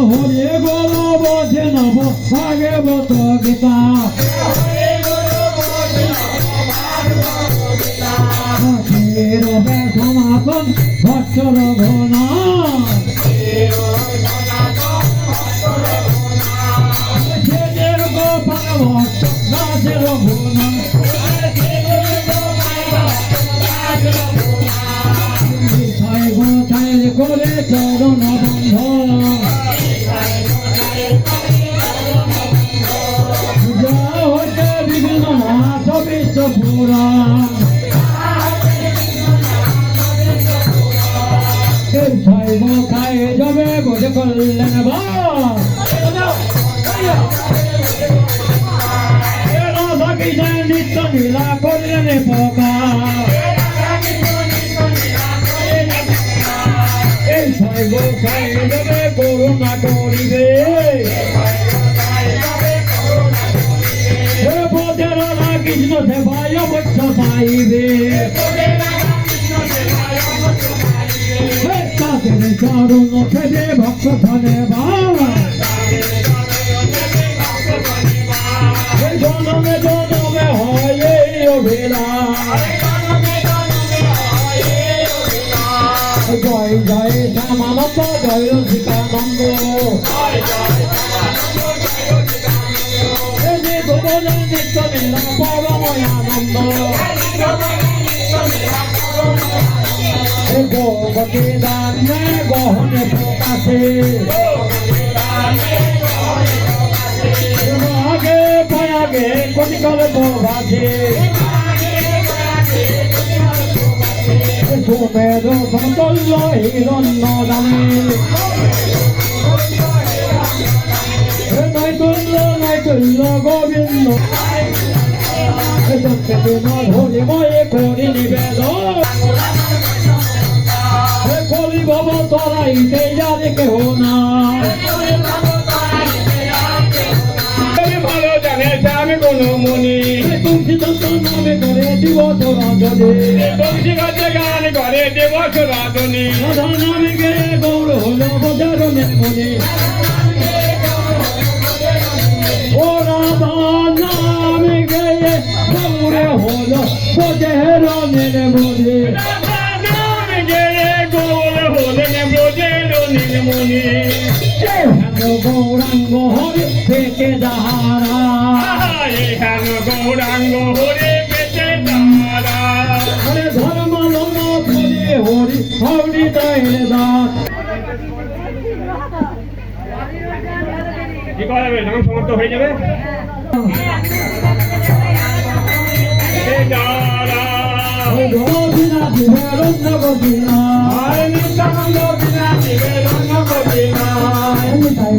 হরে বল বোঝে নব ভাগবত গীতা সনাতন ভক্ত রঘুনা গোপাল ভক্ত রাজে রঘুনা করে চরণ বন্ধ হইতে বিভিন্ন নাথ বিশ্ব পুরাণ শৈব খায় যাবে বসে করলেন নিত্য লীলা করলেন পোকা শৈব খায় যাবে করুণা করিবে কৃষ্ণ সেবায় অবশ্য পাইবে চরণ সেবে ভক্ত ধনে জনমে জনমে হয় জয় জয় শ্যামানন্দ জয় রসিকানন্দ নিত্য লীলা পরময় আনন্দ গোপতি দানে গহনে প্রকাশে আগে পয়াগে কলিকাল প্রভাসে সুমের সমতুল্য হিরণ্য দানে নৈতুল্য গোবিন্দ ধরিময়ে করি নিবেদন কলি ভব তরাইতে যাবে কেহ না ভালো জানে আমি কোন মনি তুলসী দত্ত নামে করে দিব রাধনে তুলসী গাছে গান করে দেব রাধনে রাধা নামে গে গৌর হল বজারণে মনে ও রাধা নামে গে গৌর হল বজারণের মনে গৌরাঙ্গ হরে পেটে দাহারা গৌরাঙ্গ হরে পেটে দাহারা হরে ধর্ম লম্ব হরে হরি হরি দয়ের দাস কি করাবে নাম সমর্থ হয়ে যাবে গোবিনা জীবেরণ্য গোবিনা হরে নিত্যানন্দ গোবিনা জীবেরণ্য গোবিনা নিতাই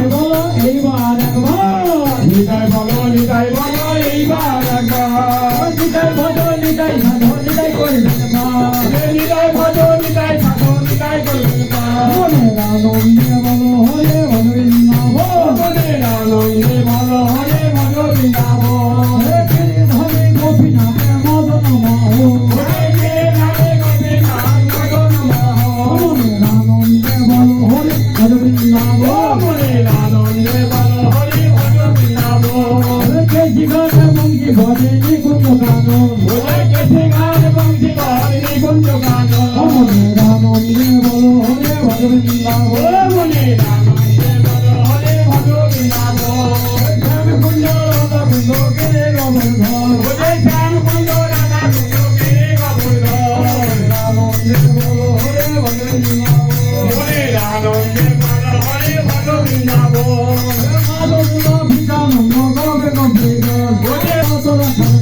বলো এইবার একবার নিতাই বলো এইবার একবার নিতাই ভজো নিতাই সাধো নিতাই করবেন নিতাই ভজো নিতাই সাধো নিতাই করবেন মনের আনন্দে বলো হরে বৃন্দাব মনের আনন্দে বলো হরে বৃন্দাব ধরে গোপীনা মদন মাহ Hare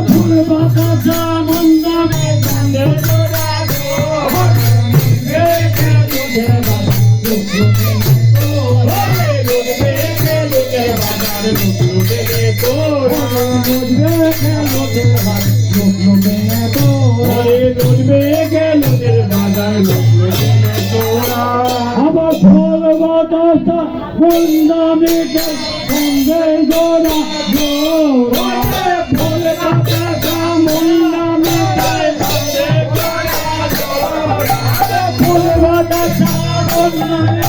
ফুল বাতাসা মন্দামে কান্দে জোড়া গো আবার ফল বাতাসা মন্দামে কান্দে জোড়া গো ফল বাতাসা মন্দামে কান্দে জোড়া ফুল বাতাসা মন্দামে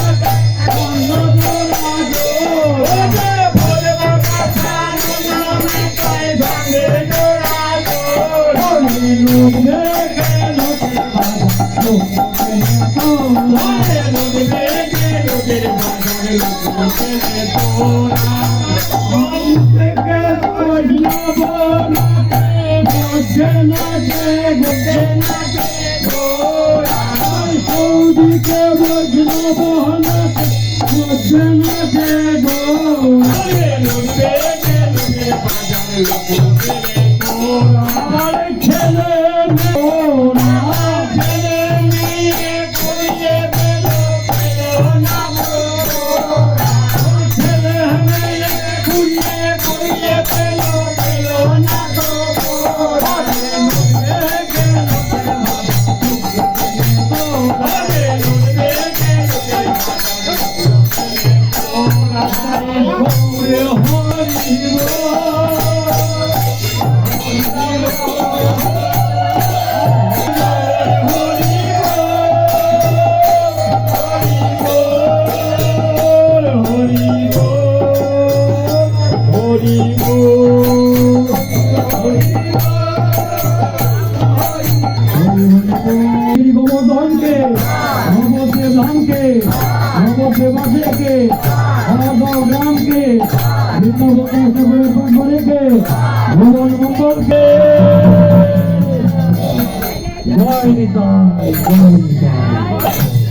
ভুবন মঙ্গলকে জয় নিতাই জয় নিতাই।